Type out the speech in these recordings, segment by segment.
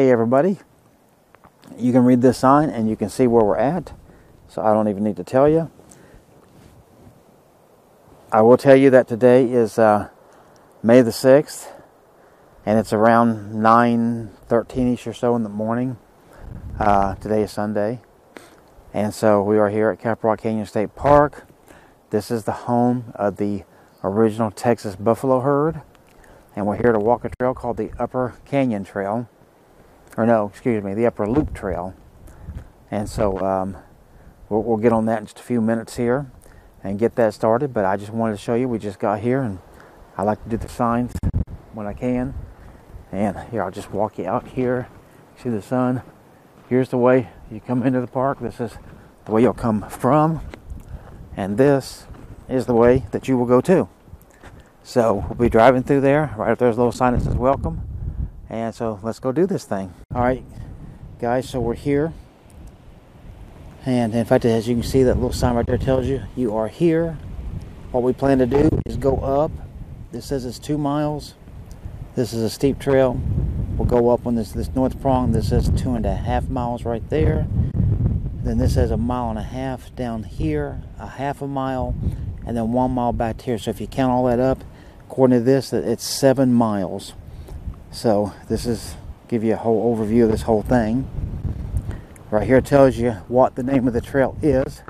Okay, everybody, you can read this sign and you can see where we're at, so I don't even need to tell you. I will tell you that today is May the 6th, and it's around 9:13ish or so in the morning. Today is Sunday, and so we are here at Caprock Canyon State Park. This is the home of the original Texas buffalo herd, and we're here to walk a trail called the Upper Canyon Trail. Or no, excuse me, the Upper Loop Trail. And so we'll get on that in just a few minutes here and get that started. But I just wanted to show you, we just got here, and I like to do the signs when I can. And here, I'll just walk you out here. See the sun. Here's the way you come into the park. This is the way you'll come from. And this is the way that you will go to. So we'll be driving through there. Right up there's a little sign that says welcome. And so let's go do this thing. All right, guys, so we're here. And in fact, as you can see, that little sign right there tells you you are here. What we plan to do is go up. This says it's 2 miles. This is a steep trail. We'll go up on this north prong. This says 2.5 miles right there. Then this says 1.5 miles down here, a half a mile, and then 1 mile back here. So if you count all that up, according to this, it's 7 miles. So this is give you a whole overview of this whole thing. Right here tells you what the name of the trail is.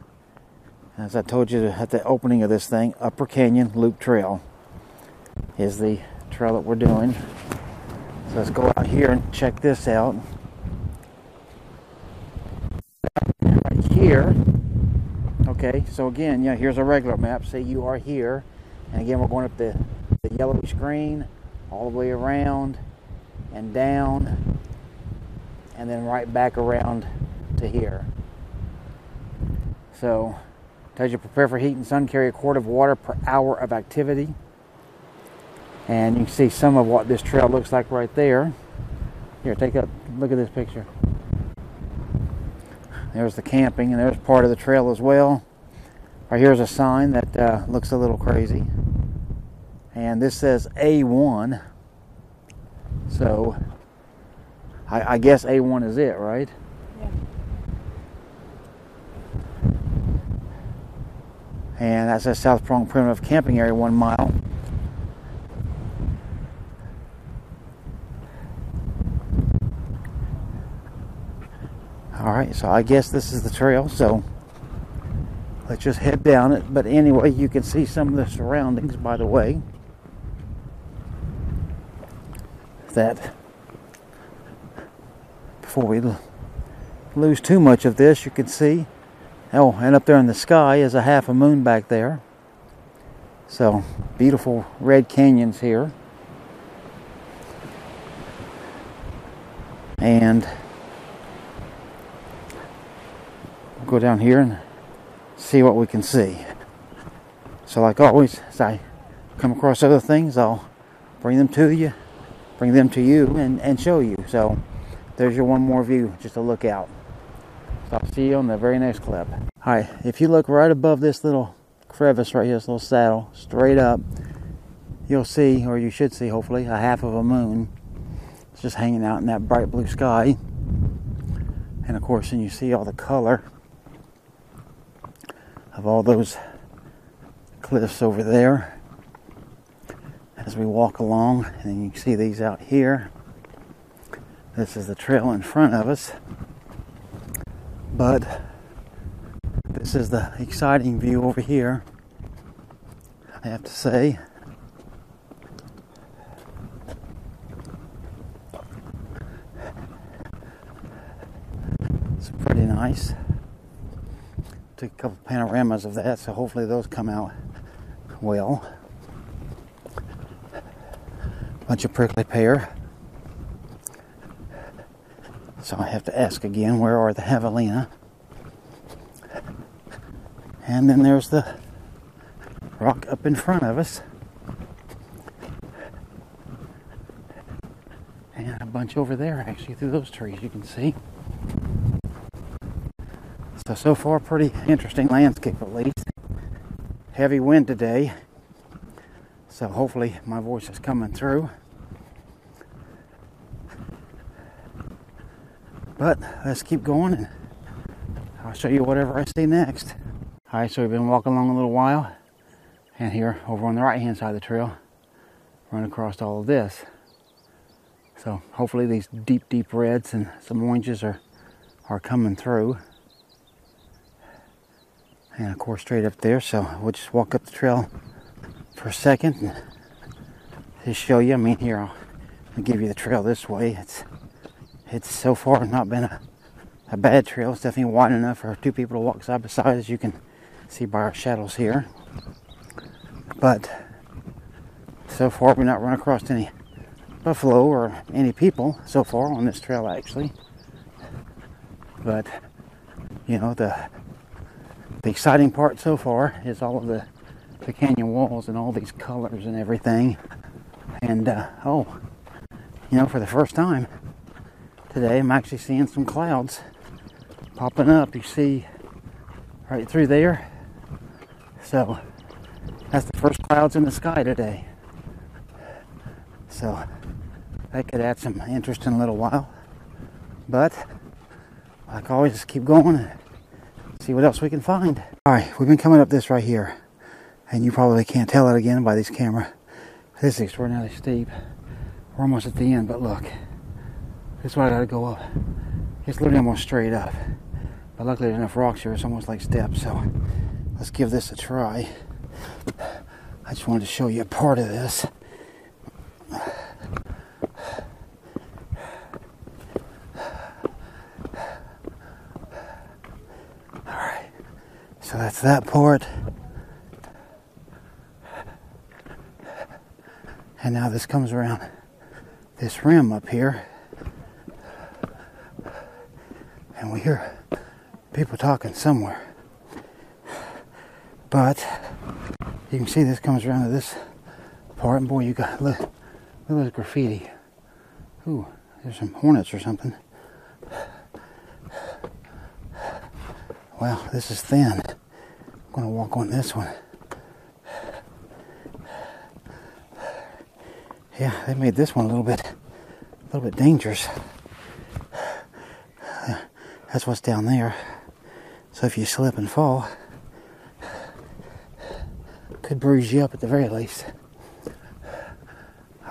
As I told you at the opening of this thing, Upper Canyon Loop Trail is the trail that we're doing. So let's go out here and check this out. Right here. Okay, so again, yeah, here's a regular map. Say you are here. And again, we're going up the yellowish green all the way around and down, and then right back around to here. So, tells you prepare for heat and sun, carry a quart of water per hour of activity. And you can see some of what this trail looks like right there. Here, take a look at this picture. There's the camping, and there's part of the trail as well. Right here's a sign that looks a little crazy. And this says A1. So, I guess A1 is it, right? Yeah. And that says South Prong Primitive Camping Area, 1 mile. Alright, so I guess this is the trail, so let's just head down it. But anyway, you can see some of the surroundings, by the way. That before we lose too much of this, you can see, oh, and up there in the sky is a half a moon back there. So beautiful red canyons here. And we'll go down here and see what we can see. So like always, as I come across other things, I'll bring them to you and show you. So there's your one more view just to look out. So I'll see you on the very next clip. Alright, if you look right above this little crevice right here, this little saddle, straight up, you'll see, or you should see hopefully, a half of a moon. It's just hanging out in that bright blue sky. And of course, then you see all the color of all those cliffs over there as we walk along. And then you can see these out here. This is the trail in front of us, but this is the exciting view over here, I have to say. It's pretty nice. Took a couple panoramas of that, so hopefully those come out well. Bunch of prickly pear. So I have to ask again, where are the javelina? And then there's the rock up in front of us. And a bunch over there, actually, through those trees, you can see. So far, pretty interesting landscape, at least. Heavy wind today. So hopefully my voice is coming through. But let's keep going and I'll show you whatever I see next. Alright, so we've been walking along a little while, and here over on the right hand side of the trail, run across all of this. So hopefully these deep reds and some oranges are coming through. And of course straight up there, so we'll just walk up the trail for a second and just show you. I mean, here I'll give you the trail this way. It's so far not been a bad trail. It's definitely wide enough for two people to walk side by side, as you can see by our shadows here. But so far we've not run across any buffalo or any people so far on this trail, actually. But you know, the exciting part so far is all of the canyon walls and all these colors and everything. And oh, you know, for the first time today I'm actually seeing some clouds popping up. You see right through there. So that's the first clouds in the sky today. So that could add some interest in a little while. But like always, just keep going and see what else we can find. Alright, we've been coming up this right here. And you probably can't tell it again by this camera. This is extraordinarily steep. We're almost at the end, but look. This is why I gotta go up. It's literally almost straight up. But luckily there's enough rocks here, it's almost like steps, so let's give this a try. I just wanted to show you a part of this. Alright, so that's that part. And now this comes around this rim up here. And we hear people talking somewhere. But you can see this comes around to this part, and boy, you got look at this graffiti. Ooh, there's some hornets or something. Well, this is thin. I'm gonna walk on this one. Yeah, they made this one a little bit dangerous. That's what's down there. So if you slip and fall, could bruise you up at the very least.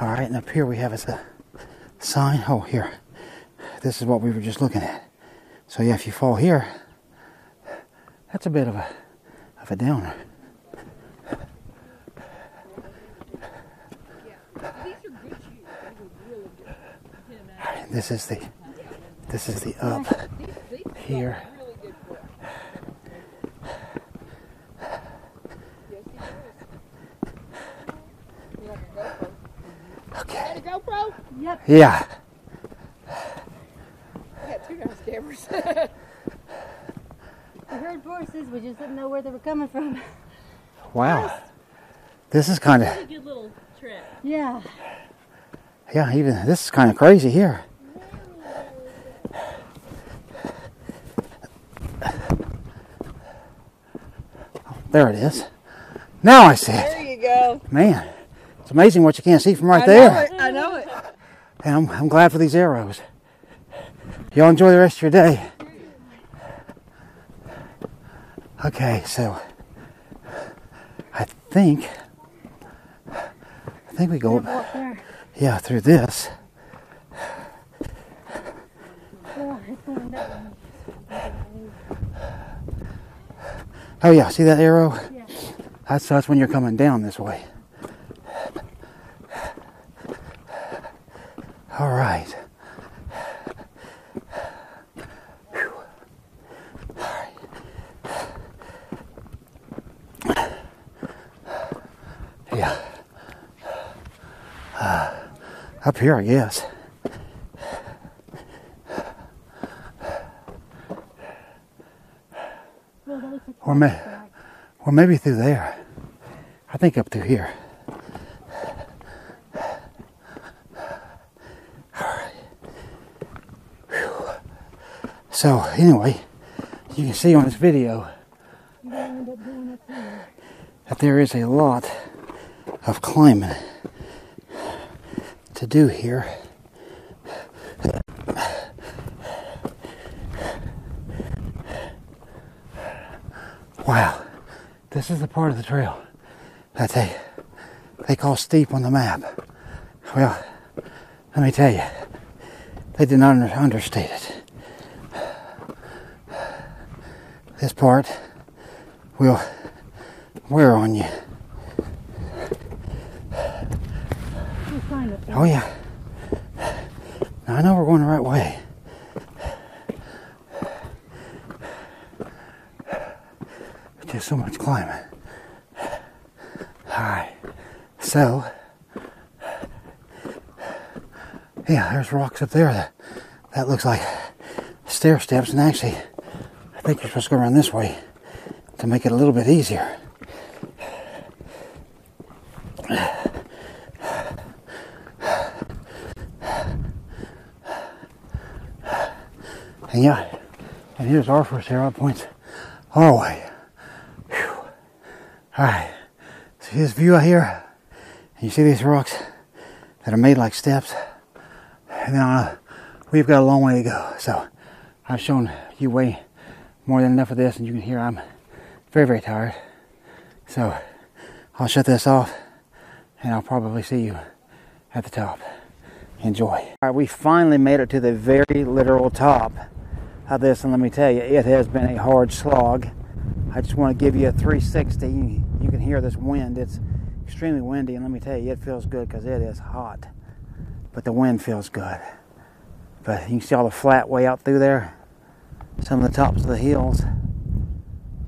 Alright, and up here we have a sign. Oh, here. This is what we were just looking at. So yeah, if you fall here, that's a bit of a downer. Alright, this is the up here. Okay. Got a GoPro? Yep. Yeah. I got two nice cameras. We heard voices, we just didn't know where they were coming from. Wow. This is kind of, A good little trip. Yeah. yeah, even this is kind of crazy here. There it is. Now I see it. There you go. Man, it's amazing what you can't see from right I there. know it. I know it. And I'm glad for these arrows. Y'all enjoy the rest of your day. Okay, so I think we go Walk there. yeah, through this. Oh, it's going that way. Oh yeah, see that arrow? Yeah. That's when you're coming down this way. All right. Whew. All right. Yeah. Up here, I guess. Well, that looks like Or maybe through there. I think up through here. So anyway, you can see on this video that there is a lot of climbing to do here. Wow, this is the part of the trail that they call steep on the map. Well, let me tell you, they did not understate it. This part will wear on you. Oh yeah. Now I know we're going the right way. Just so much climbing. Alright. So yeah, there's rocks up there that looks like stair steps, and actually I think you're supposed to go around this way to make it a little bit easier. And yeah, and here's our first arrow points all the way. Alright, see this view out here? And you see these rocks that are made like steps? And then we've got a long way to go. So I've shown you way more than enough of this, and you can hear I'm very, very tired. So I'll shut this off, and I'll probably see you at the top. Enjoy. Alright, we finally made it to the very literal top of this, and let me tell you, it has been a hard slog. I just want to give you a 360. You can hear this wind. It's extremely windy, and let me tell you, it feels good because it is hot. But the wind feels good. But you can see all the flat way out through there. Some of the tops of the hills.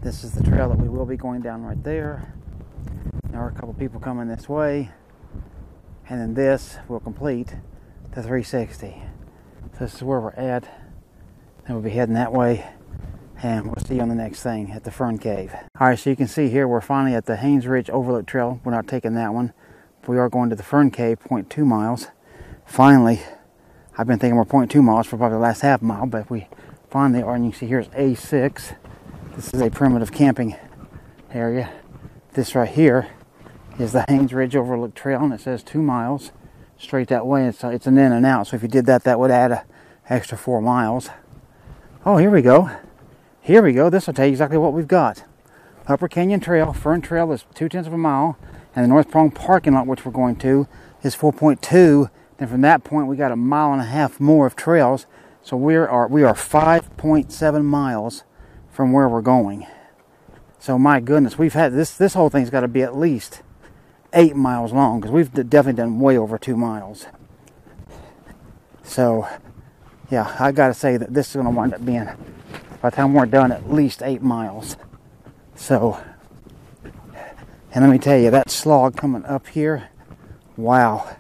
This is the trail that we will be going down right there. There are a couple people coming this way. And then this will complete the 360. So this is where we're at. And we'll be heading that way. And we'll see you on the next thing at the Fern Cave. Alright, so you can see here we're finally at the Haynes Ridge Overlook Trail. We're not taking that one. We are going to the Fern Cave, 0.2 miles. Finally, I've been thinking we're 0.2 miles for probably the last half mile, but we finally are. And you can see here's A6. This is a primitive camping area. This right here is the Haynes Ridge Overlook Trail, and it says 2 miles straight that way. It's an in and out, so if you did that, that would add an extra 4 miles. Oh, here we go. Here we go. This will tell you exactly what we've got. Upper Kenyon Trail, Fern Trail is 0.2 miles, and the North Prong parking lot, which we're going to, is 4.2. Then from that point, we got 1.5 miles more of trails. So we are 5.7 miles from where we're going. So my goodness, we've had this whole thing's got to be at least 8 miles long, because we've definitely done way over 2 miles. So yeah, I got to say that this is going to wind up being, by the time we're done, at least 8 miles. So, and let me tell you, that slog coming up here, wow.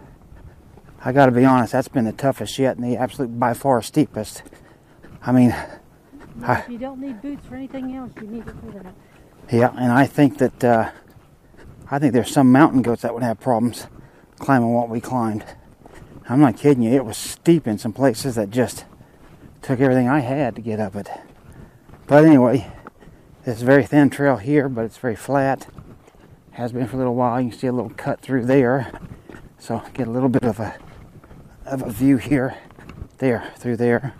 I got to be honest, that's been the toughest yet, and the absolute by far steepest. I mean, if you don't need boots for anything else, you need it for that. Yeah, and I think that I think there's some mountain goats that would have problems climbing what we climbed. I'm not kidding you, it was steep in some places that just took everything I had to get up it. But anyway, this is a very thin trail here, but it's very flat. Has been for a little while. You can see a little cut through there, so get a little bit of a view here, through there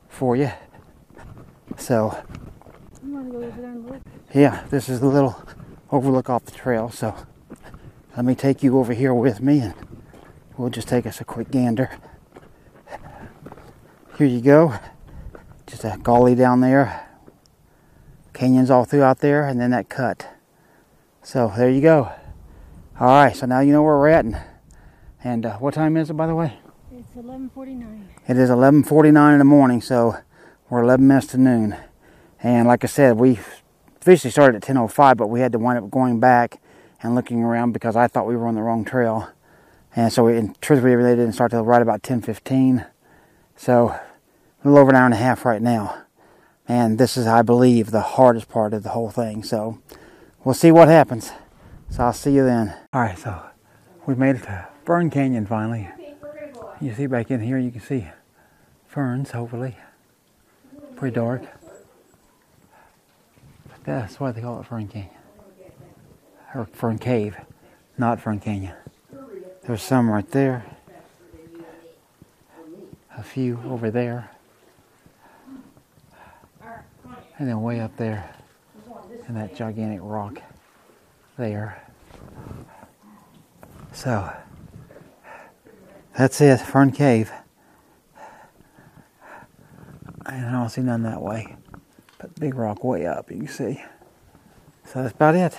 for you. So You want to go over there and look? yeah, this is the little overlook off the trail. So let me take you over here with me, and we'll just take us a quick gander. Here you go. Just a gully down there. Canyons all throughout there, and then that cut. So there you go. All right, so now you know where we're at. And what time is it, by the way? It's 11:49. It is 11:49 in the morning, so we're 11 minutes to noon. And like I said, we officially started at 10:05, but we had to wind up going back and looking around because I thought we were on the wrong trail. And so in truth, we really didn't start till right about 10:15. So a little over an hour and a half right now. And this is, I believe, the hardest part of the whole thing. So we'll see what happens. So I'll see you then. All right, so we've made it to Fern Canyon finally. You see back in here, you can see ferns, hopefully. Pretty dark. But that's why they call it Fern Canyon. Or Fern Cave, not Fern Canyon. There's some right there. A few over there. And then way up there. and that gigantic rock there. So that's it, Fern Cave. And I don't see none that way, but big rock way up, you can see. So that's about it.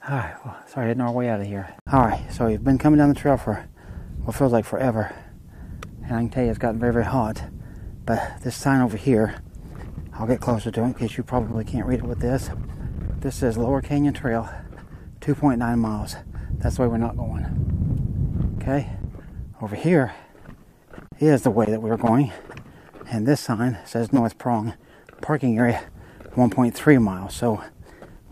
Alright, well, sorry, heading our way out of here. Alright, so we've been coming down the trail for what feels like forever. And I can tell you it's gotten very, very hot. But this sign over here, I'll get closer to it in case you probably can't read it with this. This says Lower Canyon Trail, 2.9 miles. That's the way we're not going. Okay? Over here is the way that we're going. And this sign says North Prong parking area, 1.3 miles. So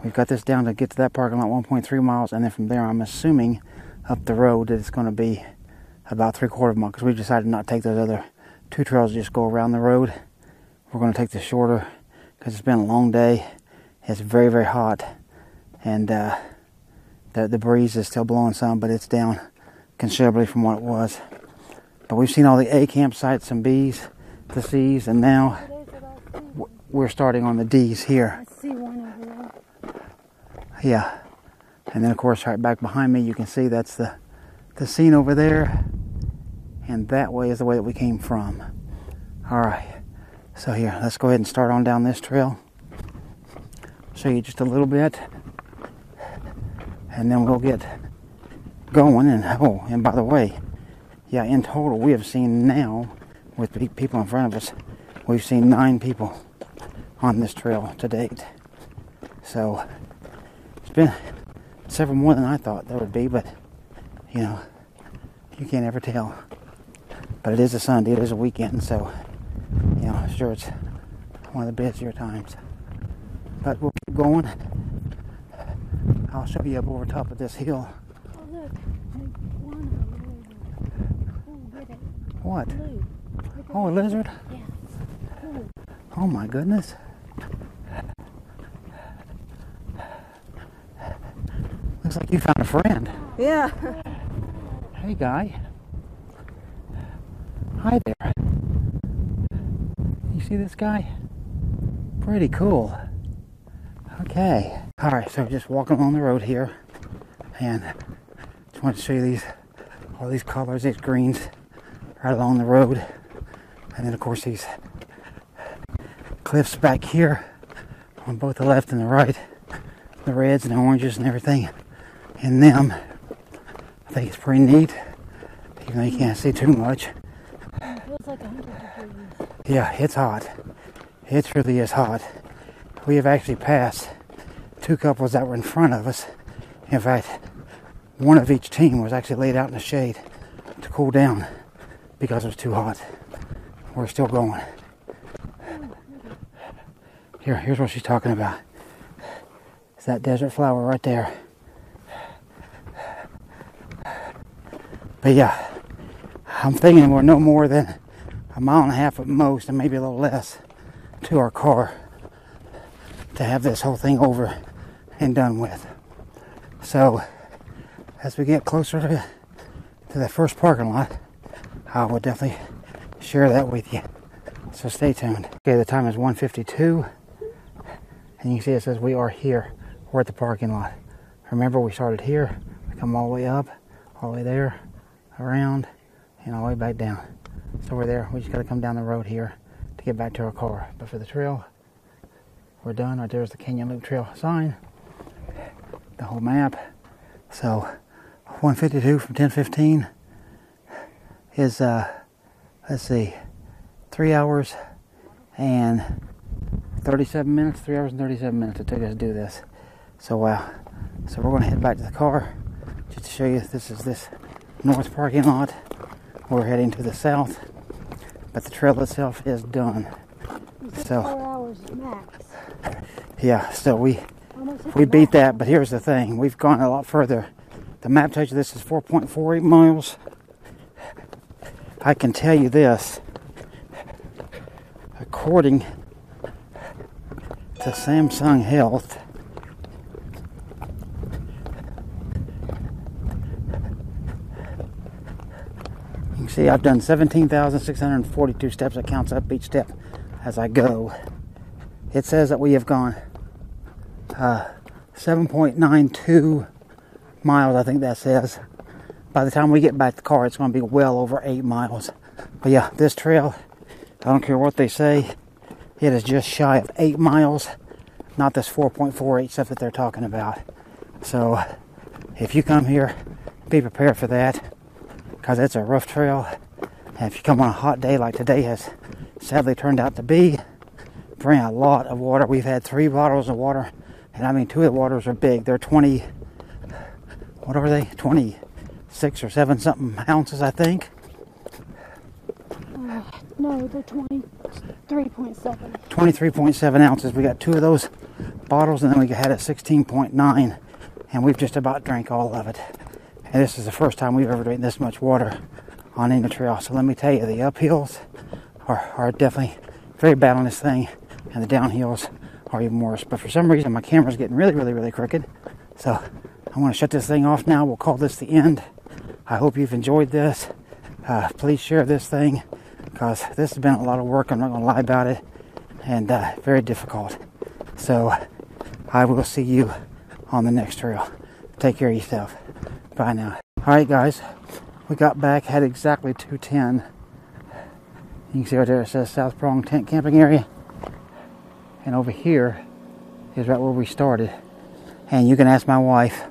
we've got this down to get to that parking lot, 1.3 miles. And then from there, I'm assuming up the road that it's going to be about 3/4 mile. Because we decided not to take those other two trails, just go around the road. We're going to take the shorter because it's been a long day. It's very, very hot. And the breeze is still blowing some, but it's down considerably from what it was. But we've seen all the A campsites, some B's, the C's, and now we're starting on the D's here. I see one over there. Yeah. And then, of course, right back behind me, you can see that's the scene over there. And that way is the way that we came from. All right. So here, let's go ahead and start on down this trail. Show you just a little bit. And then we'll get going. And by the way, yeah, in total, we have seen now, with the people in front of us, we've seen 9 people on this trail to date. So it's been several more than I thought there would be, but you know, you can't ever tell. But it is a Sunday, it is a weekend, so you know, sure, it's one of the busier times. But we'll keep going. I'll show you up over top of this hill. Oh, look. There's one over there. Oh, get it. What? Blue. Oh, a lizard? Yeah. Blue. Oh my goodness. Looks like you found a friend. Yeah. Hey, guy. Hi there. You see this guy? Pretty cool. Okay. Alright, so just walking along the road here. And just wanted to show you all these colors, these greens right along the road. And then, of course, these cliffs back here on both the left and the right. The reds and the oranges and everything in them. I think it's pretty neat, even though you can't see too much. It feels like 100 degrees. Yeah, it's hot. It really is hot. We have actually passed 2 couples that were in front of us. In fact, one of each team was actually laid out in the shade to cool down because it was too hot. We're still going. Here's what she's talking about. It's that desert flower right there. But yeah, I'm thinking we're no more than 1.5 miles at most, and maybe a little less, to our car to have this whole thing over and done with. So as we get closer to the first parking lot, I will definitely share that with you. So stay tuned. Okay, the time is 1:52, and you can see it says we are here. We're at the parking lot. Remember, we started here, we come all the way up, all the way there, around, and all the way back down. So we're there. We just got to come down the road here to get back to our car. But for the trail, we're done. Right there's the Kenyon Loop Trail sign, the whole map. So 1:52 from 10:15 is let's see, 3 hours and 37 minutes. 3 hours and 37 minutes it took us to do this. So so we're going to head back to the car just to show you this is this north parking lot. We're heading to the south, but the trail itself is done. So 4 hours max. yeah, so we beat that, but here's the thing. We've gone a lot further. The map tells you this is 4.48 miles. I can tell you this. According to Samsung Health, you can see I've done 17,642 steps. It counts up each step as I go. It says that we have gone 7.92 miles, I think that says. By the time we get back to the car, it's going to be well over 8 miles. But yeah, this trail, I don't care what they say, it is just shy of 8 miles. Not this 4.48 stuff that they're talking about. So if you come here, be prepared for that, because it's a rough trail. And if you come on a hot day like today has sadly turned out to be, bring a lot of water. We've had 3 bottles of water, and I mean 2 of the waters are big. They're 20, what are they? 26 or 7 something ounces, I think. No, they're 23.7. 23.7 ounces. We got 2 of those bottles, and then we had a 16.9, and we've just about drank all of it. And this is the first time we've ever drank this much water on any trail. So let me tell you, the uphills are definitely very bad on this thing, and the downhills are even worse. But for some reason, my camera's getting really crooked. So I'm going to shut this thing off now. We'll call this the end. I hope you've enjoyed this. Please share this thing, because this has been a lot of work. I'm not going to lie about it, and very difficult. So I will see you on the next trail. Take care of yourself. Bye now. Alright guys, we got back, had exactly 2:10. You can see right there it says South Prong Tent Camping Area. And over here is right where we started. And you can ask my wife,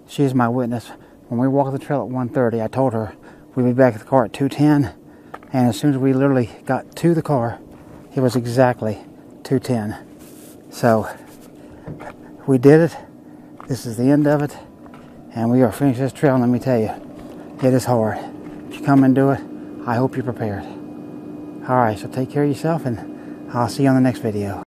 she's my witness. When we walked the trail at 1:30, I told her we'd be back at the car at 2:10. And as soon as we literally got to the car, it was exactly 2:10. So we did it. This is the end of it. And we are finished this trail, and let me tell you, it is hard. If you come and do it, I hope you're prepared. Alright, so take care of yourself, and I'll see you on the next video.